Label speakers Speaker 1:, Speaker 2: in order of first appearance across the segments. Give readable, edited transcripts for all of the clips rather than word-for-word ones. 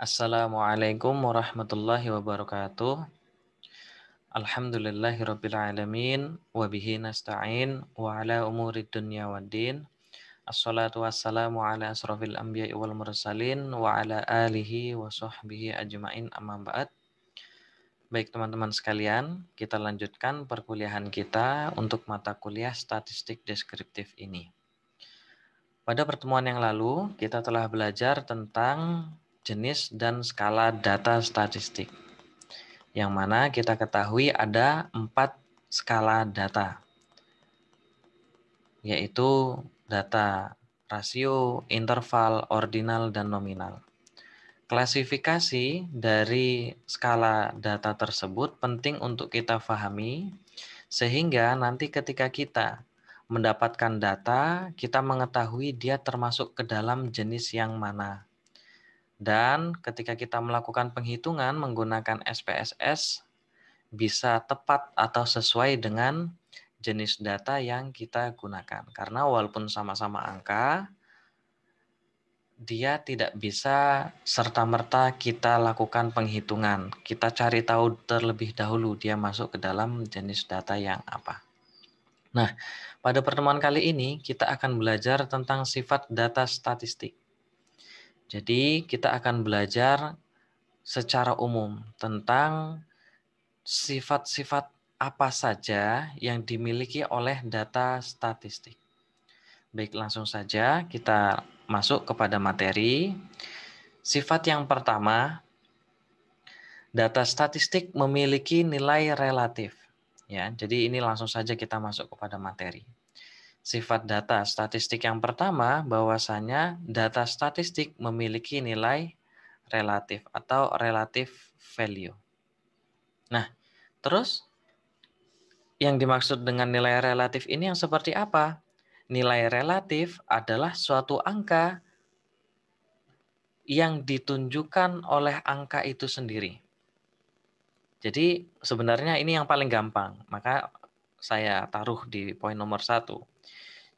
Speaker 1: Assalamualaikum warahmatullahi wabarakatuh. Alhamdulillahirabbil alamin wa bihi nasta'in wa ala umurid dunya waddin. Assalatu wassalamu ala asrofil anbiya'i wal mursalin wa ala alihi wa sahbihi ajmain amma ba'd. Baik teman-teman sekalian, kita lanjutkan perkuliahan kita untuk mata kuliah statistik deskriptif ini. Pada pertemuan yang lalu, kita telah belajar tentang jenis dan skala data statistik. Yang mana kita ketahui ada 4 skala data, yaitu data rasio, interval, ordinal, dan nominal. Klasifikasi dari skala data tersebut penting untuk kita pahami, sehingga nanti ketika kita mendapatkan data, kita mengetahui dia termasuk ke dalam jenis yang mana. Dan ketika kita melakukan penghitungan menggunakan SPSS, bisa tepat atau sesuai dengan jenis data yang kita gunakan. Karena walaupun sama-sama angka, dia tidak bisa serta-merta kita lakukan penghitungan. Kita cari tahu terlebih dahulu dia masuk ke dalam jenis data yang apa. Nah, pada pertemuan kali ini kita akan belajar tentang sifat data statistik. Jadi, kita akan belajar secara umum tentang sifat-sifat apa saja yang dimiliki oleh data statistik. Baik, langsung saja kita masuk kepada materi. Sifat yang pertama, data statistik memiliki nilai relatif. Ya, jadi ini langsung saja kita masuk kepada materi. Sifat data statistik yang pertama, bahwasanya data statistik memiliki nilai relatif atau relative value. Nah, terus yang dimaksud dengan nilai relatif ini yang seperti apa? Nilai relatif adalah suatu angka yang ditunjukkan oleh angka itu sendiri. Jadi sebenarnya ini yang paling gampang, maka saya taruh di poin nomor 1.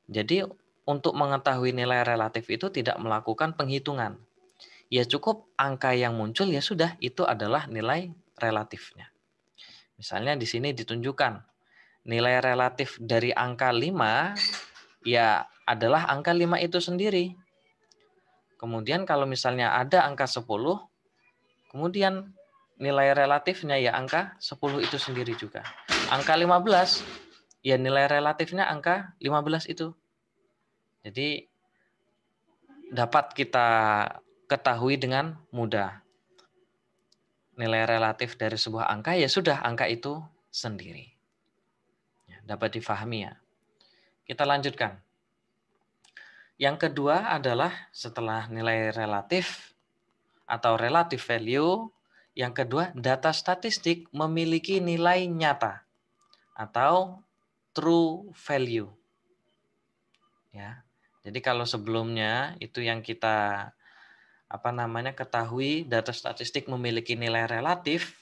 Speaker 1: Jadi untuk mengetahui nilai relatif itu tidak melakukan penghitungan. Ya cukup angka yang muncul, ya sudah, itu adalah nilai relatifnya. Misalnya di sini ditunjukkan nilai relatif dari angka 5 ya adalah angka 5 itu sendiri. Kemudian kalau misalnya ada angka 10, kemudian nilai relatifnya ya angka 10 itu sendiri juga. Angka 15, ya nilai relatifnya angka 15 itu. Jadi dapat kita ketahui dengan mudah. Nilai relatif dari sebuah angka ya sudah angka itu sendiri. Ya, dapat difahami ya. Kita lanjutkan. Yang kedua adalah setelah nilai relatif atau relative value, yang kedua data statistik memiliki nilai nyata atau true value. Ya. Jadi kalau sebelumnya itu yang kita ketahui data statistik memiliki nilai relatif,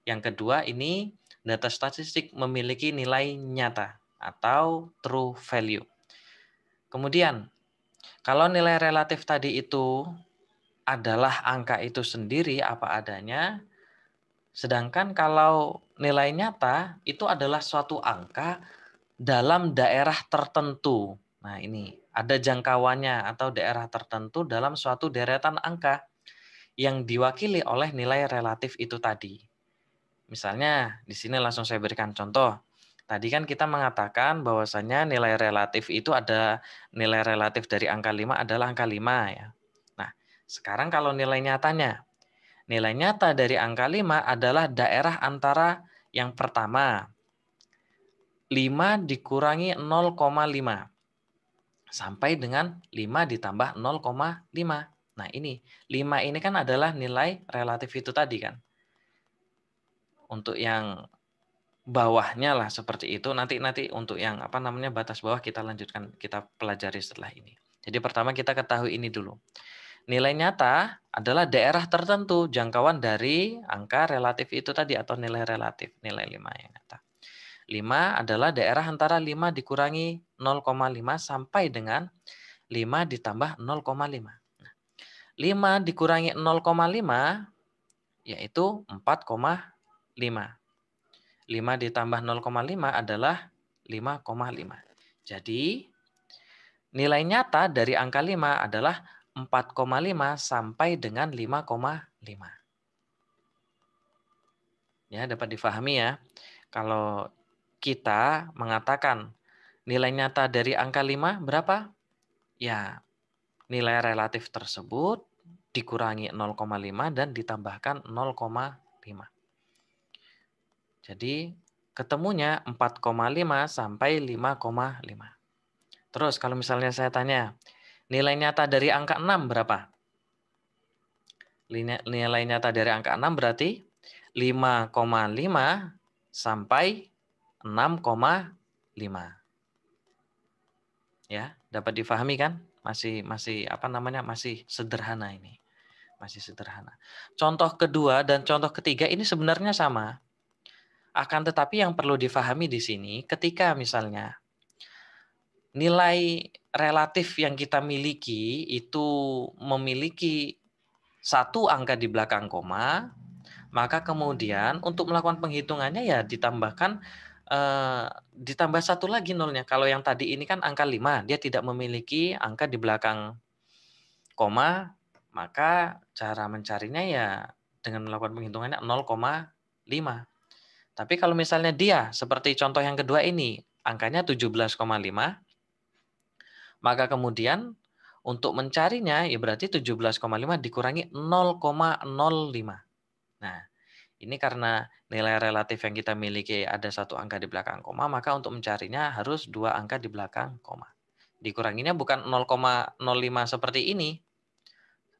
Speaker 1: yang kedua ini data statistik memiliki nilai nyata atau true value. Kemudian kalau nilai relatif tadi itu adalah angka itu sendiri apa adanya, sedangkan kalau nilai nyata itu adalah suatu angka dalam daerah tertentu. Nah ini ada jangkauannya atau daerah tertentu dalam suatu deretan angka yang diwakili oleh nilai relatif itu tadi. Misalnya di sini langsung saya berikan contoh. Tadi kan kita mengatakan bahwasanya nilai relatif itu ada nilai relatif dari angka 5 adalah angka 5 ya. Nah, sekarang kalau nilai nyatanya. Nilai nyata dari angka 5 adalah daerah antara yang pertama 5 dikurangi 0,5 sampai dengan 5 ditambah 0,5. Nah, ini 5 ini kan adalah nilai relatif itu tadi kan. Untuk yang bawahnya lah seperti itu, nanti untuk yang batas bawah kita lanjutkan, kita pelajari setelah ini. Jadi pertama kita ketahui ini dulu. Nilai nyata adalah daerah tertentu jangkauan dari angka relatif itu tadi atau nilai relatif, nilai 5 yang nyata. 5 adalah daerah antara 5 dikurangi 0,5 sampai dengan 5 ditambah 0,5. 5 dikurangi 0,5 yaitu 4,5. 5 ditambah 0,5 adalah 5,5. Jadi nilai nyata dari angka 5 adalah 4,5 sampai dengan 5,5. Ya, dapat difahami ya. Kalau kita mengatakan nilai nyata dari angka 5 berapa? Ya, nilai relatif tersebut dikurangi 0,5 dan ditambahkan 0,5. Jadi ketemunya 4,5 sampai 5,5. Terus kalau misalnya saya tanya, nilai nyata dari angka 6 berapa? Nilai nyata dari angka 6 berarti 5,5 sampai 6,5. Ya, dapat difahami kan? Masih apa namanya? Masih sederhana ini. Masih sederhana. Contoh kedua dan contoh ketiga ini sebenarnya sama. Akan tetapi yang perlu difahami di sini ketika misalnya nilai relatif yang kita miliki itu memiliki satu angka di belakang koma, maka kemudian untuk melakukan penghitungannya ya ditambah satu lagi nolnya. Kalau yang tadi ini kan angka 5, dia tidak memiliki angka di belakang koma, maka cara mencarinya ya dengan melakukan penghitungannya 0,5. Tapi kalau misalnya dia seperti contoh yang kedua ini, angkanya 17,5, maka kemudian untuk mencarinya ya berarti 17,5 dikurangi 0,05. Nah, ini karena nilai relatif yang kita miliki ada satu angka di belakang koma, maka untuk mencarinya harus dua angka di belakang koma. Dikuranginya bukan 0,05 seperti ini,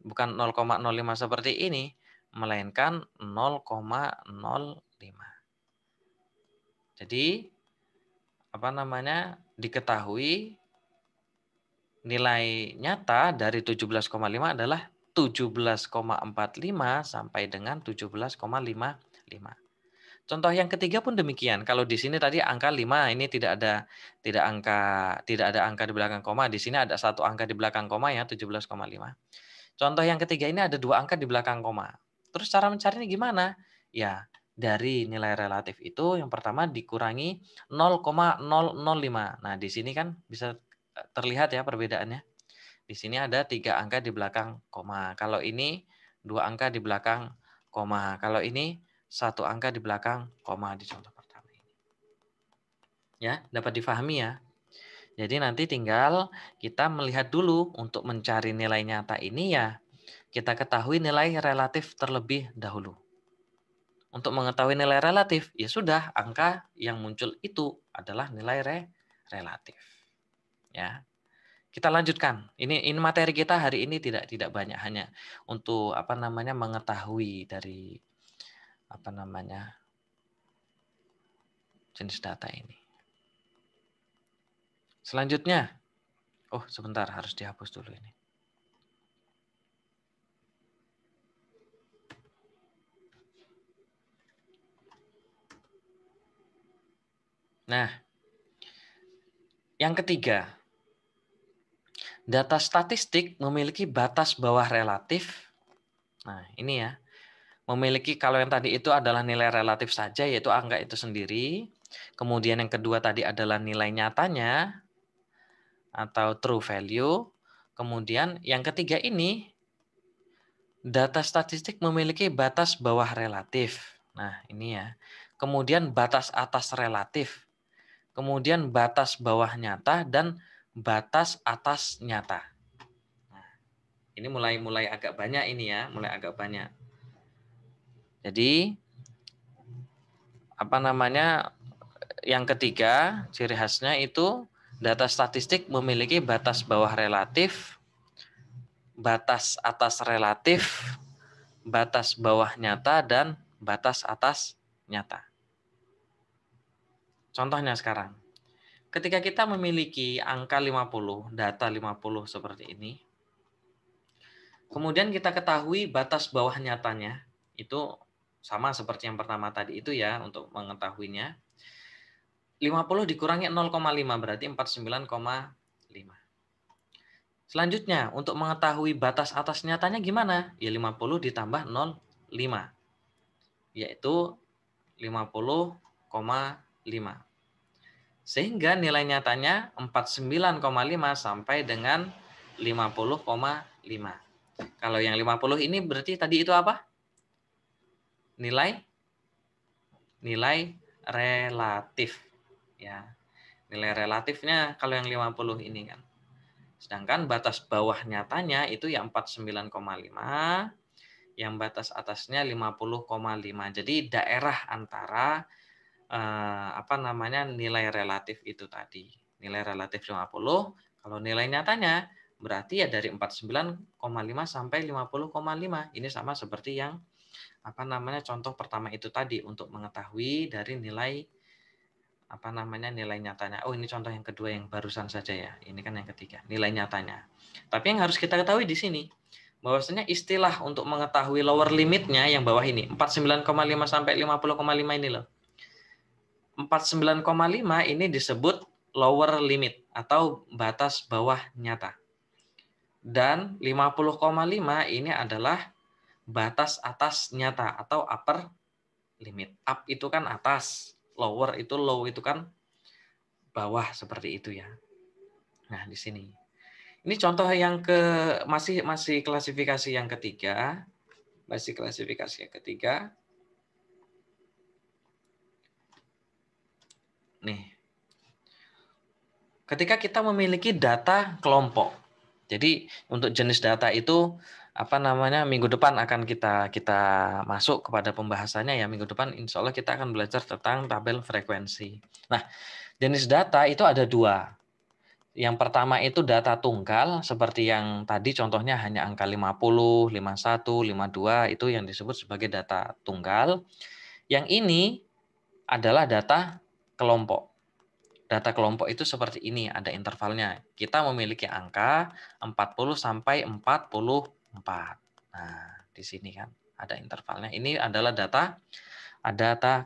Speaker 1: bukan 0,05 seperti ini, melainkan 0,05. Jadi, apa namanya, diketahui nilai nyata dari 17,5 adalah 17,45 sampai dengan 17,55. Contoh yang ketiga pun demikian. Kalau di sini tadi angka 5 ini tidak ada angka di belakang koma. Di sini ada satu angka di belakang koma ya 17,5. Contoh yang ketiga ini ada dua angka di belakang koma. Terus cara mencarinya gimana? Ya, dari nilai relatif itu yang pertama dikurangi 0,005. Nah, di sini kan bisa terlihat ya perbedaannya. Di sini ada 3 angka di belakang koma. Kalau ini 2 angka di belakang koma. Kalau ini 1 angka di belakang koma di contoh pertama ini. Ya, dapat difahami ya. Jadi nanti tinggal kita melihat dulu untuk mencari nilai nyata ini ya kita ketahui nilai relatif terlebih dahulu. Untuk mengetahui nilai relatif, ya sudah angka yang muncul itu adalah nilai relatif. Ya. Kita lanjutkan. Ini materi kita hari ini tidak banyak, hanya untuk apa namanya mengetahui dari apa namanya jenis data ini. Selanjutnya, oh sebentar harus dihapus dulu ini. Nah, yang ketiga, data statistik memiliki batas bawah relatif. Nah, ini ya. Memiliki kalau yang tadi itu adalah nilai relatif saja yaitu angka itu sendiri. Kemudian yang kedua tadi adalah nilai nyatanya atau true value. Kemudian yang ketiga ini data statistik memiliki batas bawah relatif. Nah, ini ya. Kemudian batas atas relatif. Kemudian batas bawah nyata dan batas atas nyata. Nah, ini mulai agak banyak ini ya, mulai agak banyak. Jadi apa namanya? Yang ketiga, ciri khasnya itu data statistik memiliki batas bawah relatif, batas atas relatif, batas bawah nyata, dan batas atas nyata. Contohnya sekarang, ketika kita memiliki angka 50, data 50 seperti ini, kemudian kita ketahui batas bawah nyatanya, itu sama seperti yang pertama tadi itu ya, untuk mengetahuinya. 50 dikurangi 0,5 berarti 49,5. Selanjutnya, untuk mengetahui batas atas nyatanya gimana? Ya 50 ditambah 0,5, yaitu 50,5. Sehingga nilai nyatanya 49,5 sampai dengan 50,5. Kalau yang 50 ini berarti tadi itu apa? Nilai relatif. Ya. Nilai relatifnya kalau yang 50 ini kan. Sedangkan batas bawah nyatanya itu yang 49,5, yang batas atasnya 50,5. Jadi daerah antara nilai relatif itu tadi. Nilai relatif 50, kalau nilai nyatanya berarti ya dari 49,5 sampai 50,5. Ini sama seperti yang contoh pertama itu tadi untuk mengetahui dari nilai nilai nyatanya. Oh, ini contoh yang kedua yang barusan saja ya. Ini kan yang ketiga, nilai nyatanya. Tapi yang harus kita ketahui di sini bahwasanya istilah untuk mengetahui lower limitnya yang bawah ini 49,5 sampai 50,5 ini loh. 49,5 ini disebut lower limit atau batas bawah nyata. Dan 50,5 ini adalah batas atas nyata atau upper limit. Up itu kan atas, lower itu low itu kan bawah seperti itu ya. Nah, di sini. Ini contoh yang masih klasifikasi yang ketiga. Masih klasifikasi yang ketiga. Nih. Ketika kita memiliki data kelompok. Jadi untuk jenis data itu minggu depan akan kita masuk kepada pembahasannya ya. Minggu depan insya Allah kita akan belajar tentang tabel frekuensi. Nah, jenis data itu ada dua. Yang pertama itu data tunggal seperti yang tadi contohnya hanya angka 50, 51, 52 itu yang disebut sebagai data tunggal. Yang ini adalah data kelompok. Data kelompok itu seperti ini, ada intervalnya. Kita memiliki angka 40 sampai 44. Nah, di sini kan ada intervalnya. Ini adalah data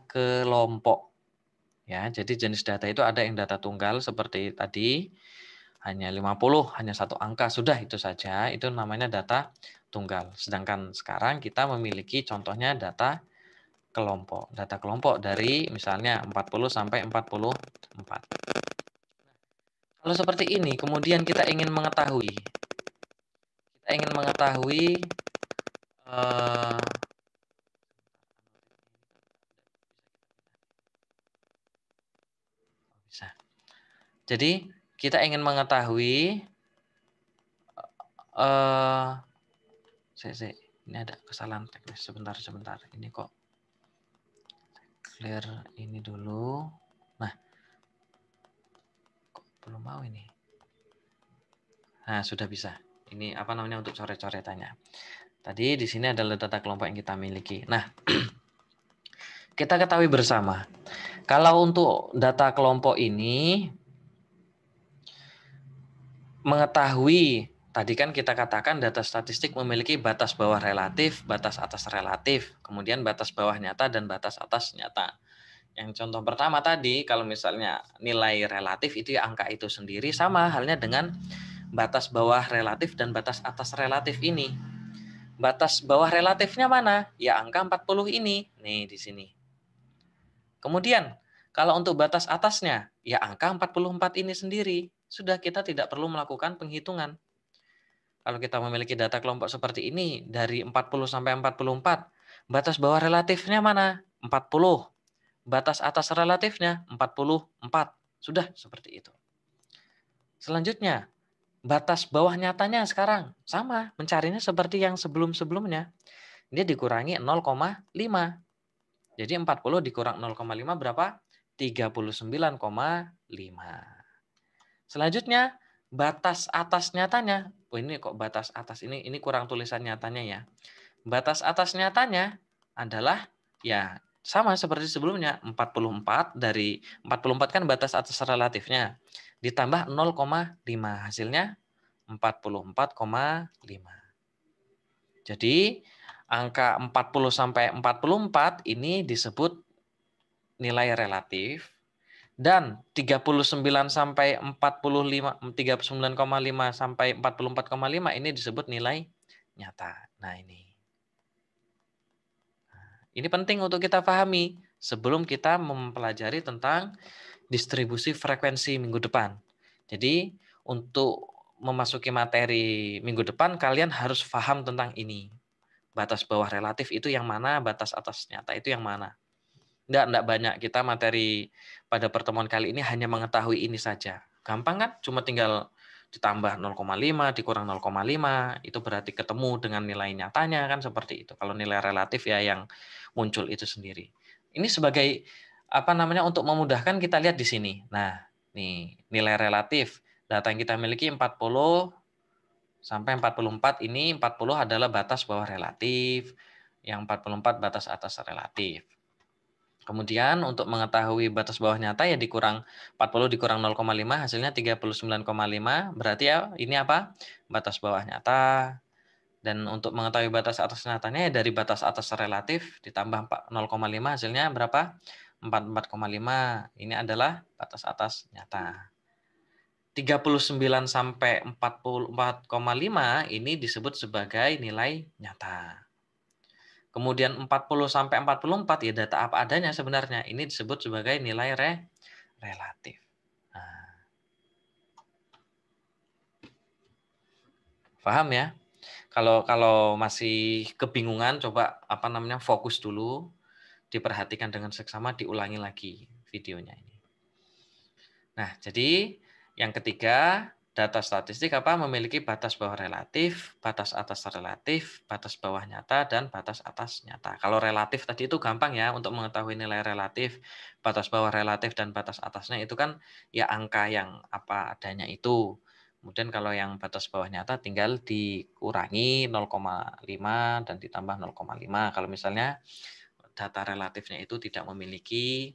Speaker 1: kelompok. Ya, jadi jenis data itu ada yang data tunggal seperti tadi, hanya 50, hanya satu angka, sudah itu saja, itu namanya data tunggal. Sedangkan sekarang kita memiliki contohnya data kelompok. Data kelompok dari misalnya 40 sampai 44. Kalau seperti ini, kemudian kita ingin mengetahui bisa. Jadi kita ingin mengetahui ini ada kesalahan teknis sebentar. Ini kok clear ini dulu. Nah, kok belum mau ini. Nah, sudah bisa. Ini untuk coret-coretannya. Tadi di sini adalah data kelompok yang kita miliki. Nah, kita ketahui bersama, kalau untuk data kelompok ini mengetahui, tadi kan kita katakan data statistik memiliki batas bawah relatif, batas atas relatif, kemudian batas bawah nyata dan batas atas nyata. Yang contoh pertama tadi, kalau misalnya nilai relatif itu ya angka itu sendiri, sama halnya dengan batas bawah relatif dan batas atas relatif ini. Batas bawah relatifnya mana? Ya angka 40 ini. Nih di sini. Kemudian, kalau untuk batas atasnya, ya angka 44 ini sendiri. Sudah kita tidak perlu melakukan penghitungan. Kalau kita memiliki data kelompok seperti ini, dari 40 sampai 44, batas bawah relatifnya mana? 40. Batas atas relatifnya 44. Sudah seperti itu. Selanjutnya, batas bawah nyatanya sekarang sama, mencarinya seperti yang sebelum-sebelumnya. Dia dikurangi 0,5. Jadi 40 dikurang 0,5 berapa? 39,5. Selanjutnya, batas atas nyatanya. Oh, ini kok batas atas ini kurang tulisan nyatanya ya. Batas atas nyatanya adalah ya sama seperti sebelumnya, 44 dari 44 kan batas atas relatifnya. Ditambah 0,5 hasilnya 44,5. Jadi angka 40 sampai 44 ini disebut nilai relatif Dan 39 sampai 45, 39,5 sampai 44,5 ini disebut nilai nyata. Nah, ini penting untuk kita pahami sebelum kita mempelajari tentang distribusi frekuensi minggu depan. Jadi, untuk memasuki materi minggu depan, kalian harus paham tentang ini. Batas bawah relatif itu yang mana, batas atas nyata itu yang mana. Enggak banyak. Kita materi pada pertemuan kali ini hanya mengetahui ini saja. Gampang kan? Cuma tinggal ditambah 0,5 dikurang 0,5 itu berarti ketemu dengan nilai nyatanya kan seperti itu. Kalau nilai relatif ya yang muncul itu sendiri. Ini sebagai apa namanya untuk memudahkan kita lihat di sini. Nah, nih nilai relatif data yang kita miliki 40 sampai 44 ini 40 adalah batas bawah relatif, yang 44 batas atas relatif. Kemudian untuk mengetahui batas bawah nyata ya dikurang 40 dikurang 0,5 hasilnya 39,5 berarti ya ini apa? Batas bawah nyata. Dan untuk mengetahui batas atas nyatanya ya dari batas atas relatif ditambah 0,5 hasilnya berapa? 44,5. Ini adalah batas atas nyata. 39 sampai 44,5 ini disebut sebagai nilai nyata. Kemudian 40 sampai 44 ya data apa adanya sebenarnya. Ini disebut sebagai nilai relatif. Nah, paham ya? Kalau masih kebingungan coba apa namanya fokus dulu, diperhatikan dengan seksama, diulangi lagi videonya ini. Nah, jadi yang ketiga, data statistik apa memiliki batas bawah relatif, batas atas relatif, batas bawah nyata, dan batas atas nyata. Kalau relatif tadi itu gampang ya untuk mengetahui nilai relatif, batas bawah relatif dan batas atasnya itu kan ya angka yang apa adanya itu. Kemudian kalau yang batas bawah nyata tinggal dikurangi 0,5 dan ditambah 0,5. Kalau misalnya data relatifnya itu tidak memiliki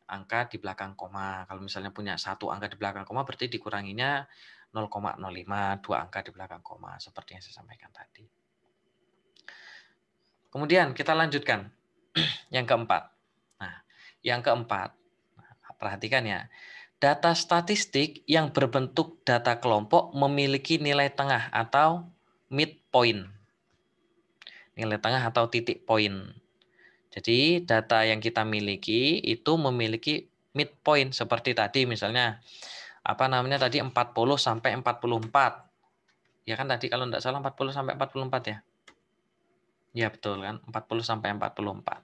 Speaker 1: angka di belakang koma. Kalau misalnya punya satu angka di belakang koma berarti dikuranginya 0,05, dua angka di belakang koma, seperti yang saya sampaikan tadi. Kemudian kita lanjutkan yang keempat. Nah, yang keempat, perhatikan ya, data statistik yang berbentuk data kelompok memiliki nilai tengah atau midpoint. Nilai tengah atau titik poin. Jadi data yang kita miliki itu memiliki midpoint seperti tadi misalnya apa namanya tadi 40 sampai 44. Ya kan tadi kalau tidak salah 40 sampai 44 ya. Ya betul kan 40 sampai 44.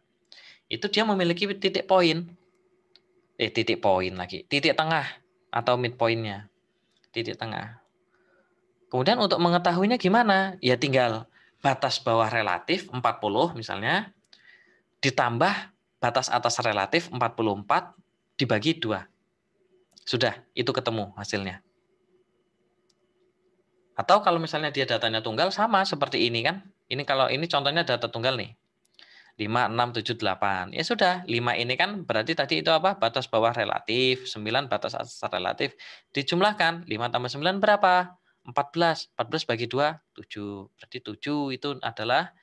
Speaker 1: Itu dia memiliki titik poin. Titik poin lagi. Titik tengah atau midpointnya. Titik tengah. Kemudian untuk mengetahuinya gimana? Ya tinggal batas bawah relatif 40 misalnya ditambah batas atas relatif 44 dibagi 2. Sudah, itu ketemu hasilnya. Atau kalau misalnya dia datanya tunggal sama seperti ini kan. Ini kalau ini contohnya data tunggal nih. 5, 6, 7, 8. Ya sudah, 5 ini kan berarti tadi itu apa? Batas bawah relatif, 9 batas atas relatif. Dijumlahkan, 5 tambah 9 berapa? 14. 14 bagi 2, 7. Berarti 7 itu adalah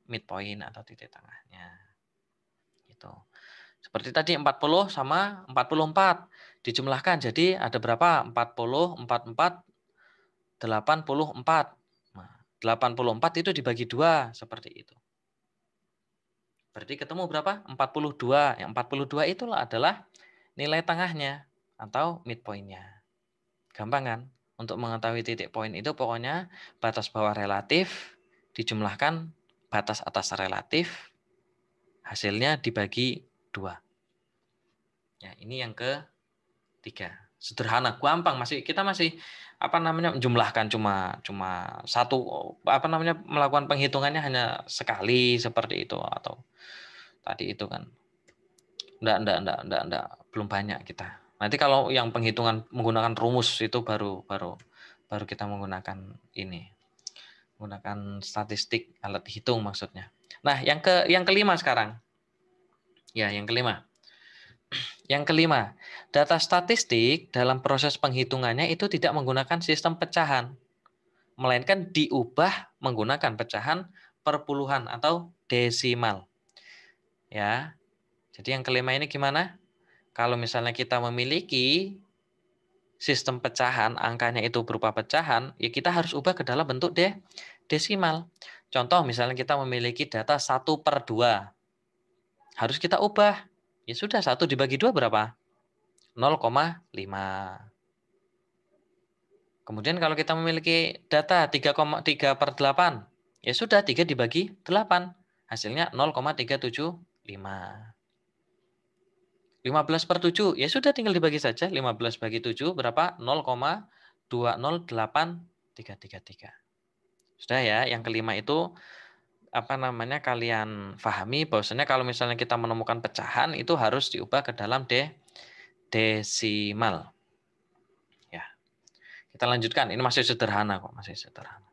Speaker 1: midpoint atau titik tengahnya. Gitu. Seperti tadi 40 sama 44. Dijumlahkan jadi ada berapa? 40, 44, 84. Nah, 84 itu dibagi 2 seperti itu. Berarti ketemu berapa? 42. Yang 42 itulah adalah nilai tengahnya atau midpoint-nya. Gampang kan? Untuk mengetahui titik poin itu pokoknya batas bawah relatif dijumlahkan batas atas relatif, hasilnya dibagi 2. Ya, ini yang ketiga. Sederhana, gampang kita masih apa namanya menjumlahkan cuma satu apa namanya melakukan penghitungannya hanya sekali seperti itu atau tadi itu kan. Enggak, belum banyak kita. Nanti kalau yang penghitungan menggunakan rumus itu baru kita menggunakan ini. Menggunakan statistik alat hitung maksudnya. Nah, yang kelima sekarang. Ya, yang kelima. Yang kelima, data statistik dalam proses penghitungannya itu tidak menggunakan sistem pecahan, melainkan diubah menggunakan pecahan perpuluhan atau desimal. Ya. Jadi yang kelima ini gimana? kalau misalnya kita memiliki sistem pecahan, angkanya itu berupa pecahan, ya kita harus ubah ke dalam bentuk desimal. Contoh misalnya kita memiliki data 1/2. Harus kita ubah. Ya sudah, 1 dibagi 2 berapa? 0,5. Kemudian kalau kita memiliki data 3,3/8, ya sudah 3 dibagi 8. Hasilnya 0,375. 15/7, ya sudah tinggal dibagi saja. 15 bagi 7 berapa? 0,20833. Sudah ya, yang kelima itu kalian pahami bahwasanya kalau misalnya kita menemukan pecahan itu harus diubah ke dalam desimal. Ya. Kita lanjutkan, ini masih sederhana kok, masih sederhana.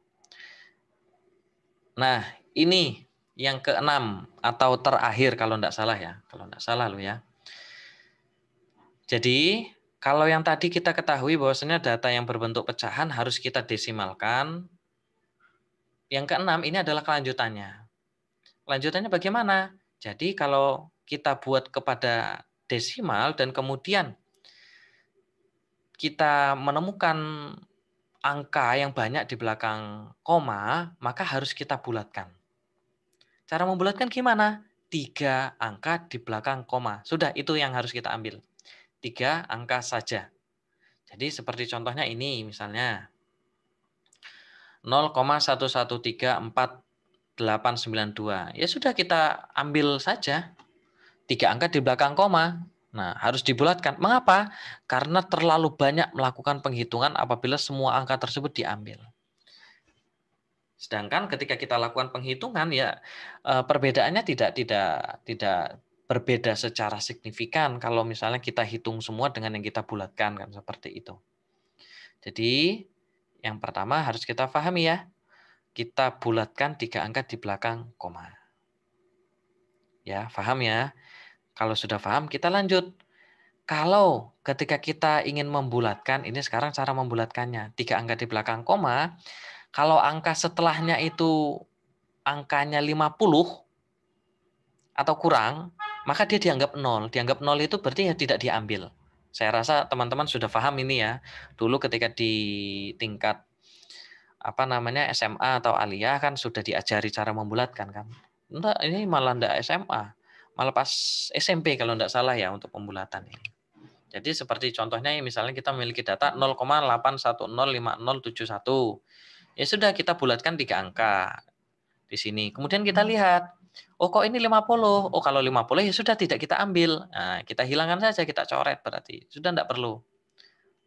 Speaker 1: Nah, ini yang keenam atau terakhir kalau enggak salah ya. Kalau enggak salah loh ya. Jadi, kalau yang tadi kita ketahui bahwasanya data yang berbentuk pecahan harus kita desimalkan. Yang keenam ini adalah kelanjutannya. Kelanjutannya bagaimana? Jadi kalau kita buat kepada desimal dan kemudian kita menemukan angka yang banyak di belakang koma, maka harus kita bulatkan. Cara membulatkan gimana? 3 angka di belakang koma. Sudah, itu yang harus kita ambil. 3 angka saja. Jadi seperti contohnya ini misalnya 0,1134892. Ya sudah, kita ambil saja 3 angka di belakang koma. Nah, harus dibulatkan. Mengapa? Karena terlalu banyak melakukan penghitungan apabila semua angka tersebut diambil. Sedangkan ketika kita lakukan penghitungan ya perbedaannya tidak berbeda secara signifikan kalau misalnya kita hitung semua dengan yang kita bulatkan kan seperti itu. Jadi yang pertama harus kita pahami ya. Kita bulatkan 3 angka di belakang koma. Ya, paham ya? Kalau sudah paham kita lanjut. Kalau ketika kita ingin membulatkan, ini sekarang cara membulatkannya. 3 angka di belakang koma, kalau angka setelahnya itu angkanya 50 atau kurang, maka dia dianggap 0. Dianggap 0 itu berarti ya tidak diambil. Saya rasa teman-teman sudah paham ini ya. Dulu ketika di tingkat SMA atau aliyah kan sudah diajari cara membulatkan kan. Enggak, ini malah enggak SMA. Malah pas SMP kalau enggak salah ya untuk pembulatan ini. Jadi seperti contohnya misalnya kita memiliki data 0,8105071. Ya sudah kita bulatkan 3 angka di sini. Kemudian kita lihat, oh kok ini 50? Oh kalau 50 ya sudah tidak kita ambil. Nah, kita hilangkan saja, kita coret berarti. Sudah enggak perlu.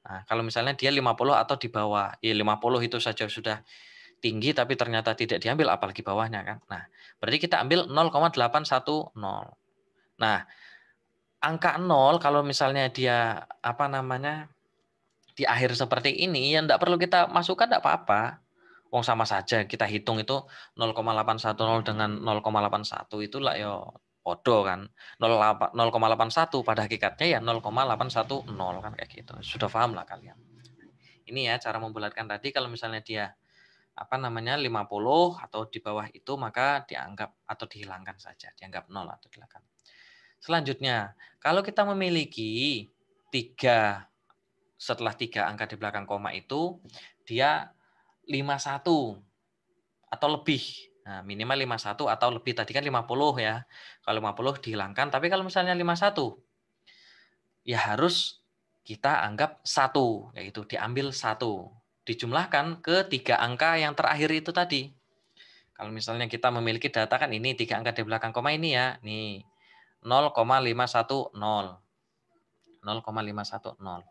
Speaker 1: Nah, kalau misalnya dia 50 atau di bawah, ya 50 itu saja sudah tinggi tapi ternyata tidak diambil apalagi bawahnya kan. Nah, berarti kita ambil 0,810. Nah, angka 0 kalau misalnya dia di akhir seperti ini ya enggak perlu kita masukkan, enggak apa-apa. Wong sama saja kita hitung itu 0,810 dengan 0,81 itulah ya podo kan. 0,81 pada hakikatnya ya 0,810 kan kayak gitu. Sudah paham lah kalian. Ini ya cara membulatkan tadi kalau misalnya dia 50 atau di bawah itu maka dianggap atau dihilangkan saja, dianggap 0 atau dihilangkan. Selanjutnya, kalau kita memiliki 3 setelah 3 angka di belakang koma itu dia 51 atau lebih. Nah, minimal 51 atau lebih. Tadi kan 50 ya. Kalau 50 dihilangkan, tapi kalau misalnya 51 ya harus kita anggap 1, yaitu diambil 1. Dijumlahkan ke 3 angka yang terakhir itu tadi. Kalau misalnya kita memiliki data kan ini 3 angka di belakang koma ini ya. Nih 0,510. 0,510.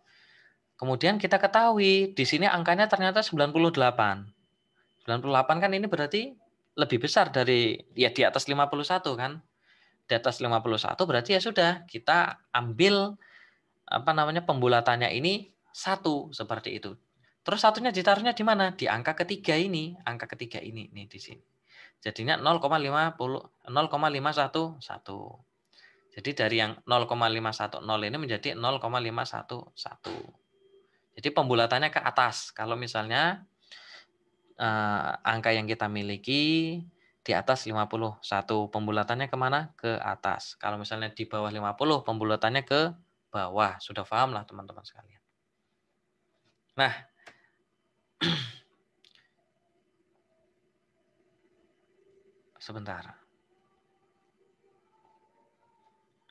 Speaker 1: Kemudian kita ketahui di sini angkanya ternyata 98. 98 kan ini berarti lebih besar dari ya di atas 51 kan. Di atas 51 berarti ya sudah kita ambil pembulatannya ini 1 seperti itu. Terus satunya ditaruhnya di mana? Di angka ketiga ini, nih di sini. Jadinya 0,511. Jadi dari yang 0,510 ini menjadi 0,511. Jadi pembulatannya ke atas. Kalau misalnya angka yang kita miliki di atas 51, pembulatannya kemana? Ke atas. Kalau misalnya di bawah 50, pembulatannya ke bawah. Sudah paham lah teman-teman sekalian. Nah, sebentar.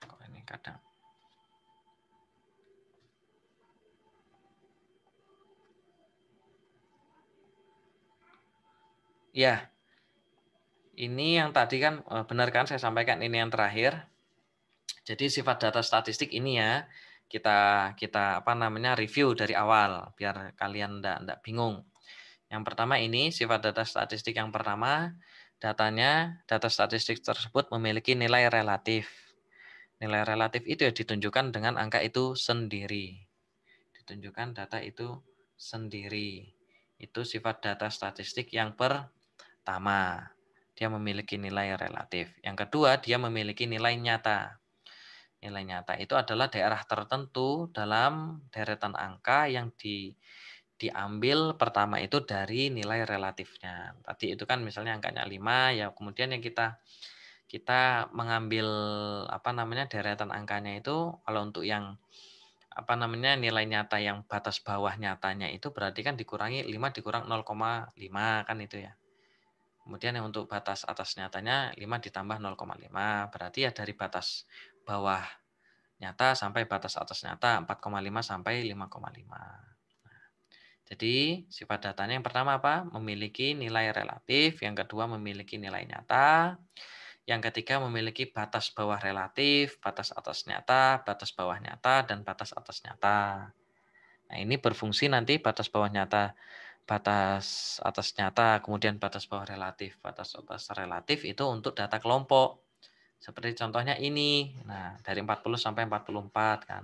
Speaker 1: Kok ini kadang. Ya, ini yang tadi kan benar kan saya sampaikan, ini yang terakhir. Jadi sifat data statistik ini ya kita review dari awal biar kalian enggak bingung. Yang pertama ini sifat data statistik yang pertama, data statistik tersebut memiliki nilai relatif. Nilai relatif itu ya ditunjukkan dengan angka itu sendiri. Ditunjukkan data itu sendiri. Itu sifat data statistik yang pertama. Dia memiliki nilai relatif. Yang kedua, dia memiliki nilai nyata. Nilai nyata itu adalah daerah tertentu dalam deretan angka yang diambil pertama itu dari nilai relatifnya. Tadi itu kan misalnya angkanya 5, ya kemudian yang kita mengambil deretan angkanya itu kalau untuk yang nilai nyata yang batas bawah nyatanya itu berarti kan dikurangi 5 dikurang 0,5 kan itu ya. Kemudian yang untuk batas atas nyatanya 5 ditambah 0,5 berarti ya dari batas bawah nyata sampai batas atas nyata 4,5 sampai 5,5. Jadi sifat datanya yang pertama apa? Memiliki nilai relatif, yang kedua memiliki nilai nyata, yang ketiga memiliki batas bawah relatif, batas atas nyata, batas bawah nyata, dan batas atas nyata. Nah ini berfungsi nanti batas bawah nyata, batas atas nyata, kemudian batas bawah relatif. Batas atas relatif itu untuk data kelompok. Seperti contohnya ini. Nah, dari 40 sampai 44 kan.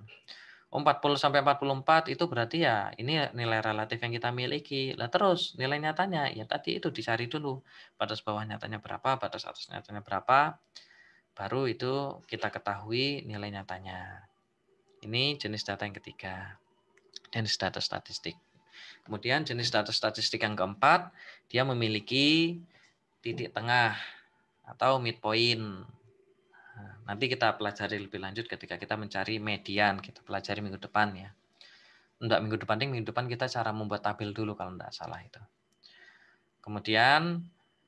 Speaker 1: 40 sampai 44 itu berarti ya ini nilai relatif yang kita miliki. Lah terus nilai nyatanya ya tadi itu dicari dulu. Batas bawah nyatanya berapa, batas atas nyatanya berapa. Baru itu kita ketahui nilai nyatanya. Ini jenis data yang ketiga. Jenis data statistik. Kemudian jenis data statistik yang keempat, dia memiliki titik tengah atau midpoint. Nanti kita pelajari lebih lanjut ketika kita mencari median, kita pelajari minggu depan ya. Enggak minggu depan kita cara membuat tabel dulu kalau enggak salah itu. Kemudian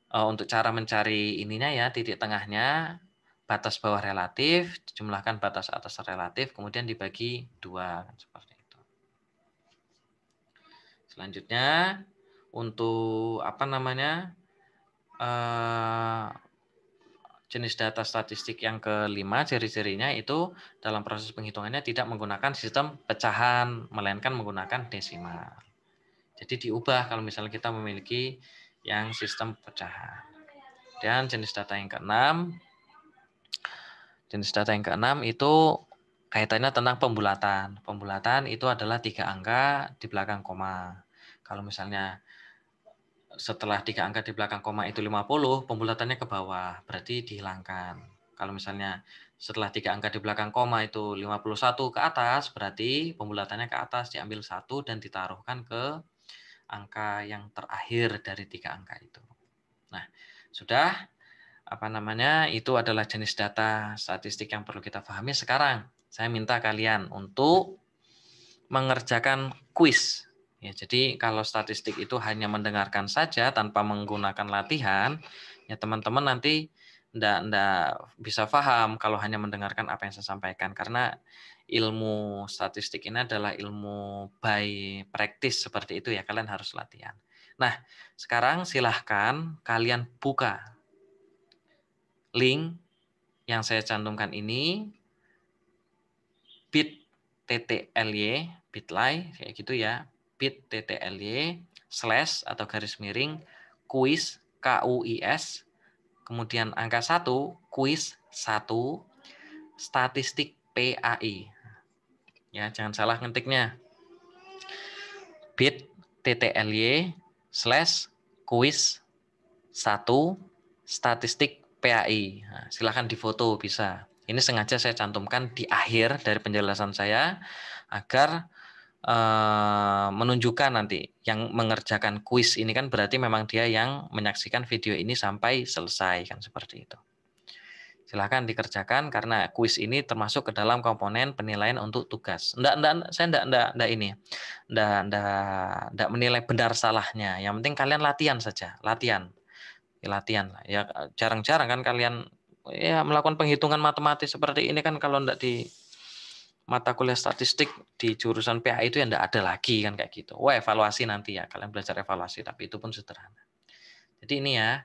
Speaker 1: untuk cara mencari ininya ya, titik tengahnya, batas bawah relatif, dijumlahkan batas atas relatif, kemudian dibagi 2 seperti itu. Selanjutnya untuk jenis data statistik yang kelima, ciri-cirinya itu dalam proses penghitungannya tidak menggunakan sistem pecahan, melainkan menggunakan desimal. Jadi diubah kalau misalnya kita memiliki yang sistem pecahan. Dan jenis data yang keenam itu kaitannya tentang pembulatan. Pembulatan itu adalah 3 angka di belakang koma. Kalau misalnya setelah 3 angka di belakang koma itu 50, pembulatannya ke bawah, berarti dihilangkan. Kalau misalnya setelah 3 angka di belakang koma itu 51 ke atas, berarti pembulatannya ke atas, diambil 1 dan ditaruhkan ke angka yang terakhir dari 3 angka itu. Nah, sudah itu adalah jenis data statistik yang perlu kita pahami. Sekarang saya minta kalian untuk mengerjakan kuis. Ya, jadi kalau statistik itu hanya mendengarkan saja tanpa menggunakan latihan, ya teman-teman nanti enggak bisa paham kalau hanya mendengarkan apa yang saya sampaikan. Karena ilmu statistik ini adalah ilmu by practice seperti itu ya, kalian harus latihan. Nah, sekarang silahkan kalian buka link yang saya cantumkan ini, bit.ly, kayak gitu ya, bit.ly / atau garis miring kuis KUIS, kemudian angka 1 kuis 1 statistik PAI. Ya, jangan salah ngetiknya. bit.ly / kuis 1 statistik PAI. Nah, silahkan difoto bisa. Ini sengaja saya cantumkan di akhir dari penjelasan saya agar menunjukkan nanti yang mengerjakan kuis ini kan berarti memang dia yang menyaksikan video ini sampai selesai kan seperti itu. Silahkan dikerjakan karena kuis ini termasuk ke dalam komponen penilaian untuk tugas. Saya enggak menilai benar salahnya. Yang penting kalian latihan saja, latihan lah. Ya jarang-jarang kan kalian ya melakukan penghitungan matematis seperti ini kan kalau enggak di mata kuliah statistik di jurusan PA itu ya enggak ada lagi kan kayak gitu. Wah, evaluasi nanti ya, kalian belajar evaluasi tapi itu pun sederhana. Jadi ini ya,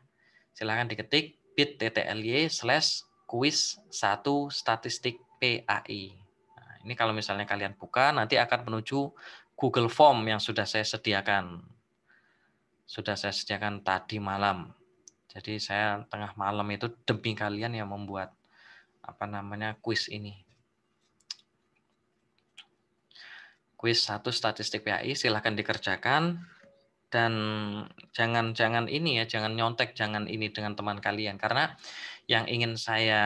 Speaker 1: silakan diketik bit.ly/kuis 1 statistik PAI. Nah, ini kalau misalnya kalian buka, nanti akan menuju Google Form yang sudah saya sediakan. Sudah saya sediakan tadi malam. Jadi saya tengah malam itu demi kalian yang membuat kuis ini. Kuis 1 statistik PAI, silakan dikerjakan. Dan jangan ini ya, jangan nyontek, jangan ini dengan teman kalian. Karena yang ingin saya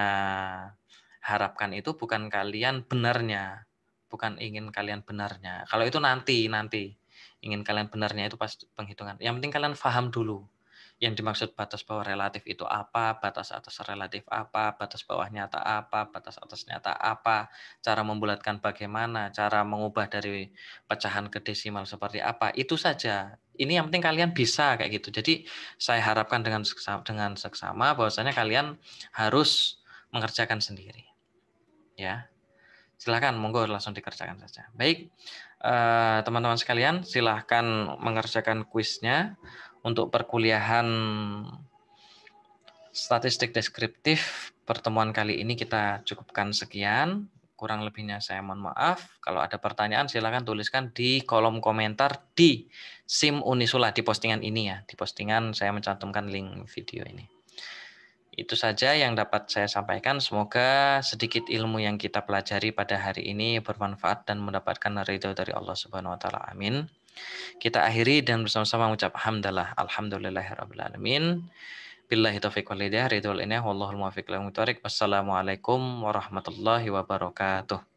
Speaker 1: harapkan itu bukan kalian benarnya, bukan ingin kalian benarnya. Kalau itu nanti ingin kalian benarnya itu pas penghitungan. Yang penting kalian paham dulu yang dimaksud batas bawah relatif itu apa, batas atas relatif apa, batas bawah nyata apa, batas atas nyata apa, cara membulatkan bagaimana, cara mengubah dari pecahan ke desimal seperti apa, itu saja. Ini yang penting kalian bisa kayak gitu. Jadi saya harapkan dengan seksama bahwasanya kalian harus mengerjakan sendiri. Ya, silakan monggo langsung dikerjakan saja. Baik, teman-teman sekalian, silahkan mengerjakan kuisnya. Untuk perkuliahan statistik deskriptif pertemuan kali ini kita cukupkan sekian. Kurang lebihnya saya mohon maaf. Kalau ada pertanyaan silakan tuliskan di kolom komentar di SIM Unisula di postingan ini ya. Di postingan saya mencantumkan link video ini. Itu saja yang dapat saya sampaikan. Semoga sedikit ilmu yang kita pelajari pada hari ini bermanfaat dan mendapatkan ridho dari Allah Subhanahu wa taala. Amin. Kita akhiri dan bersama-sama mengucap hamdalah alhamdulillahirabbil alamin. Billahi taufiq wal hidayah, ridhol inayah, wallahul muwaffiq ila aqwamit thoriq. Wassalamualaikum warahmatullahi wabarakatuh.